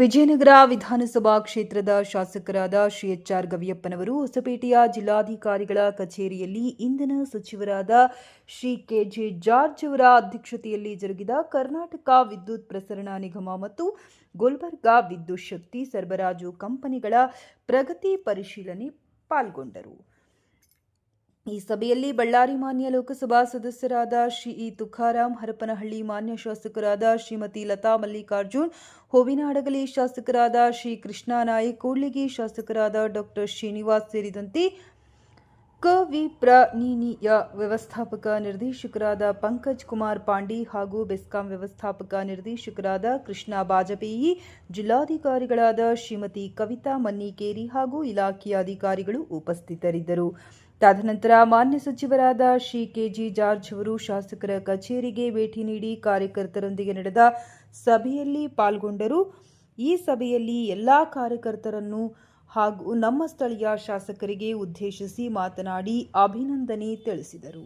ವಿಜಯನಗರ ವಿಧಾನಸಭಾ ಕ್ಷೇತ್ರದ ಶಾಸಕರಾದ ಶ್ರೀ ಎಚ್.ಆರ್. ಗವಿಯಪ್ಪನವರು ಹೊಸಪೇಟೆಯ ಜಿಲ್ಲಾಧಿಕಾರಿಗಳ ಕಚೇರಿಯಲ್ಲಿ ಇಂಧನ ಸಚಿವರಾದ ಶ್ರೀ ಕೆ.ಜೆ. ಜಾರ್ಜ್ ಅವರ ಅಧ್ಯಕ್ಷತೆಯಲ್ಲಿ ಜರುಗಿದ ಕರ್ನಾಟಕ ವಿದ್ಯುತ್ ಪ್ರಸರಣ ನಿಗಮ ಮತ್ತು ಗುಲ್ಬರ್ಗಾ ವಿದ್ಯುತ್ ಶಕ್ತಿ ಸರಬರಾಜು ಕಂಪನಿಗಳ ಪ್ರಗತಿ ಪರಿಶೀಲನೆ ಪಾಲ್ಗೊಂಡರು. ಈ ಸಭೆಯಲ್ಲಿ ಬಳ್ಳಾರಿ ಮಾನ್ಯ ಲೋಕಸಭಾ ಸದಸ್ಯರಾದ ಶ್ರೀ ಇ. ತುಕಾರಾಂ, ಹರಪನಹಳ್ಳಿ ಮಾನ್ಯ ಶಾಸಕರಾದ ಶ್ರೀಮತಿ ಲತಾ ಮಲ್ಲಿಕಾರ್ಜುನ್, ಹೂವಿನಹಡಗಲಿ ಶಾಸಕರಾದ ಶ್ರೀ ಕೃಷ್ಣ ನಾಯ್ಕ್, ಕೂಡ್ಲಿಗಿ ಶಾಸಕರಾದ ಡಾ. ಶ್ರೀನಿವಾಸ್ ಸೇರಿದಂತೆ ಕ.ವಿ.ಪ್ರ.ನಿ.ಯ ವ್ಯವಸ್ಥಾಪಕ ನಿರ್ದೇಶಕರಾದ ಪಂಕಜ್ ಕುಮಾರ್ ಪಾಂಡಿ ಹಾಗೂ ಬೆಸ್ಕಾಂ ವ್ಯವಸ್ಥಾಪಕ ನಿರ್ದೇಶಕರಾದ ಕೃಷ್ಣ ಬಾಜಪೇಯಿ, ಜಿಲ್ಲಾಧಿಕಾರಿಗಳಾದ ಶ್ರೀಮತಿ ಕವಿತಾ ಮನ್ನಿಕೇರಿ ಹಾಗೂ ಇಲಾಖೆಯ ಅಧಿಕಾರಿಗಳು ಉಪಸ್ಥಿತರಿದ್ದರು. ತದನಂತರ ಮಾನ್ಯ ಸಚಿವರಾದ ಶ್ರೀ ಕೆ.ಜೆ. ಜಾರ್ಜ್ ಅವರು ಶಾಸಕರ ಕಚೇರಿಗೆ ಭೇಟಿ ನೀಡಿ ಕಾರ್ಯಕರ್ತರೊಂದಿಗೆ ನಡೆದ ಸಭೆಯಲ್ಲಿ ಪಾಲ್ಗೊಂಡರು. ಈ ಸಭೆಯಲ್ಲಿ ಎಲ್ಲಾ ಕಾರ್ಯಕರ್ತರನ್ನು ಹಾಗೂ ನಮ್ಮ ಸ್ಥಳೀಯ ಶಾಸಕರಿಗೆ ಉದ್ದೇಶಿಸಿ ಮಾತನಾಡಿ ಅಭಿನಂದನೆ ತಿಳಿಸಿದರು.